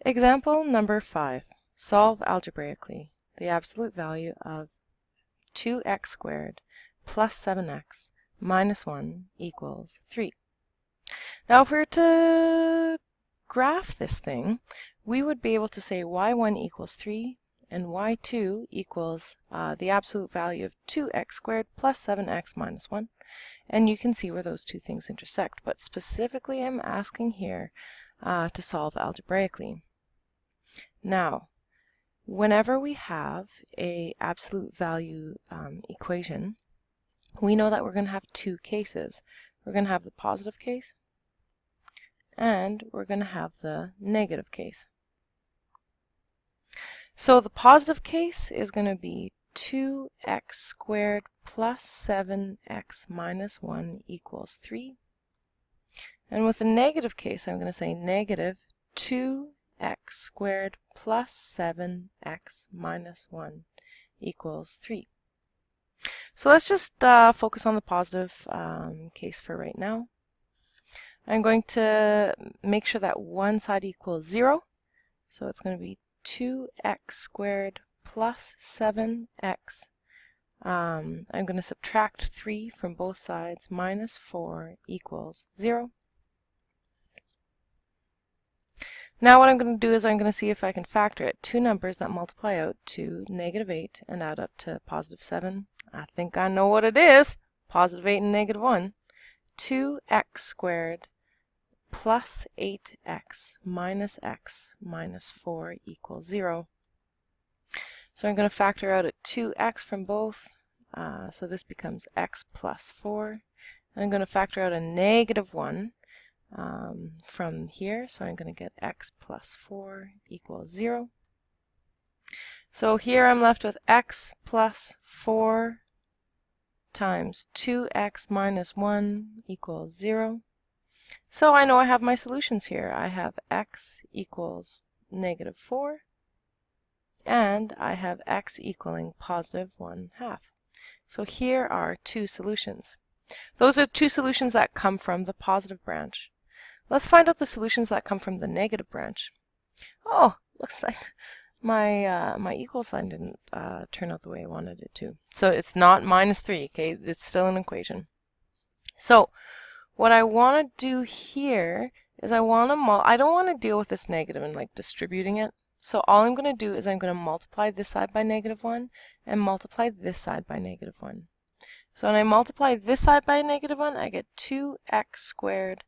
Example number 5. Solve algebraically the absolute value of 2x squared plus 7x minus 1 equals 3. Now if we were to graph this thing, we would be able to say y1 equals 3 and y2 equals the absolute value of 2x squared plus 7x minus 1. And you can see where those two things intersect. But specifically I'm asking here to solve algebraically. Now, whenever we have a absolute value equation, we know that we're going to have two cases. We're going to have the positive case and we're going to have the negative case. So the positive case is going to be 2x squared plus 7x minus 1 equals 3. And with the negative case, I'm going to say negative 2x squared plus 7x minus 1 equals 3. So let's just focus on the positive case for right now. I'm going to make sure that one side equals 0. So it's going to be 2x squared plus 7x. I'm going to subtract 3 from both sides, minus 4 equals 0. Now what I'm going to do is I'm going to see if I can factor it. Two numbers that multiply out to negative 8 and add up to positive 7. I think I know what it is. Positive 8 and negative 1. 2x squared plus 8x minus 4 equals 0. So I'm going to factor out a 2x from both. So this becomes x plus 4. And I'm going to factor out a negative 1 from here. So I'm going to get x plus 4 equals 0. So here I'm left with x plus 4 times 2x minus 1 equals 0. So I know I have my solutions here. I have x equals negative 4 and I have x equaling positive 1/2. So here are two solutions. Those are two solutions that come from the positive branch. Let's find out the solutions that come from the negative branch. Oh, looks like my equal sign didn't turn out the way I wanted it to. So it's not minus 3, okay? It's still an equation. So what I want to do here is I don't want to deal with this negative and like distributing it. So all I'm going to do is I'm going to multiply this side by negative 1 and multiply this side by negative 1. So when I multiply this side by negative 1, I get 2x squared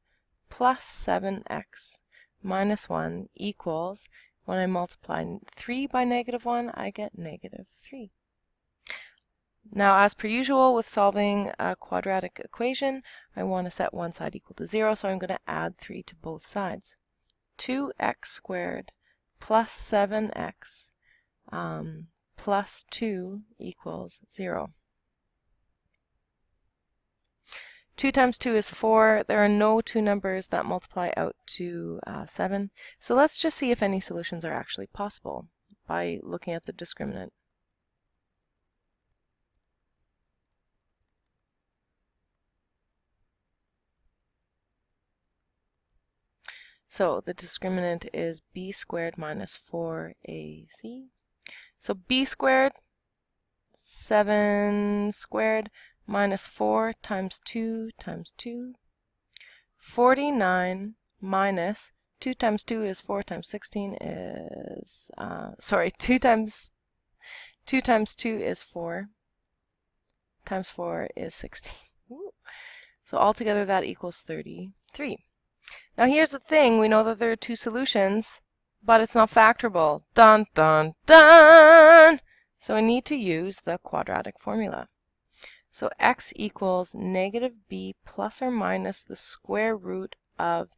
plus 7x minus 1 equals, when I multiply 3 by negative 1, I get negative 3. Now, as per usual with solving a quadratic equation, I want to set one side equal to 0, so I'm going to add 3 to both sides. 2x squared plus 7x plus 2 equals 0. 2 times 2 is 4. There are no two numbers that multiply out to 7. So let's just see if any solutions are actually possible by looking at the discriminant. So the discriminant is b squared minus 4ac. So b squared, 7 squared, minus 4 times 2 times 2. 49 minus 2 times 2 is 4 times 16 is, 2 times 2 is 4 times 4 is 16. So altogether that equals 33. Now here's the thing, we know that there are two solutions, but it's not factorable. Dun dun dun! So I need to use the quadratic formula. So x equals negative b plus or minus the square root of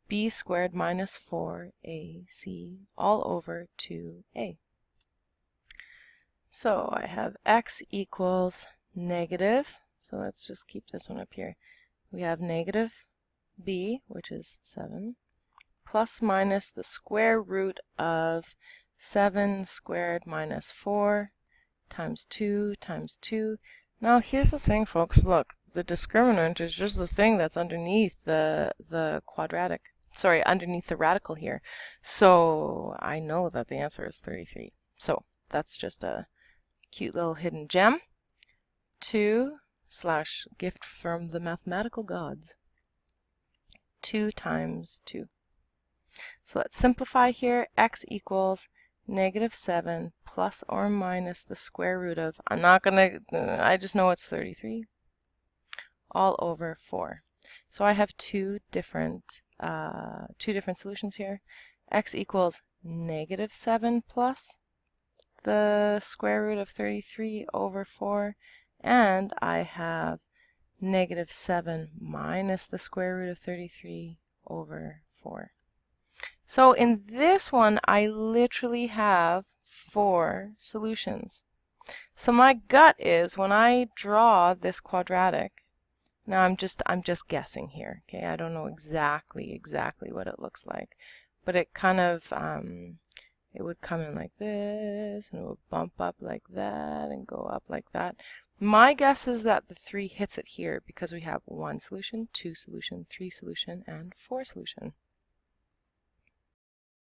b squared minus 4ac all over 2a. So I have x equals negative, so let's just keep this one up here. We have negative b, which is 7, plus minus the square root of 7 squared minus 4 times 2 times 2. Now here's the thing, folks. Look, the discriminant is just the thing that's underneath the quadratic. sorry, underneath the radical here. So I know that the answer is 33. So that's just a cute little hidden gem. 2/gift from the mathematical gods. 2 times 2. So let's simplify here. X equals -7 plus or minus the square root of, I just know it's 33, all over 4. So I have two different solutions here. X equals -7 plus the square root of 33 over 4, and I have -7 minus the square root of 33 over 4. So in this one, I literally have 4 solutions. So my gut is when I draw this quadratic, now I'm just guessing here, okay? I don't know exactly what it looks like, but it kind of it would come in like this, and it would bump up like that, and go up like that. My guess is that the 3 hits it here because we have 1 solution, 2 solution, 3 solution, and 4 solution.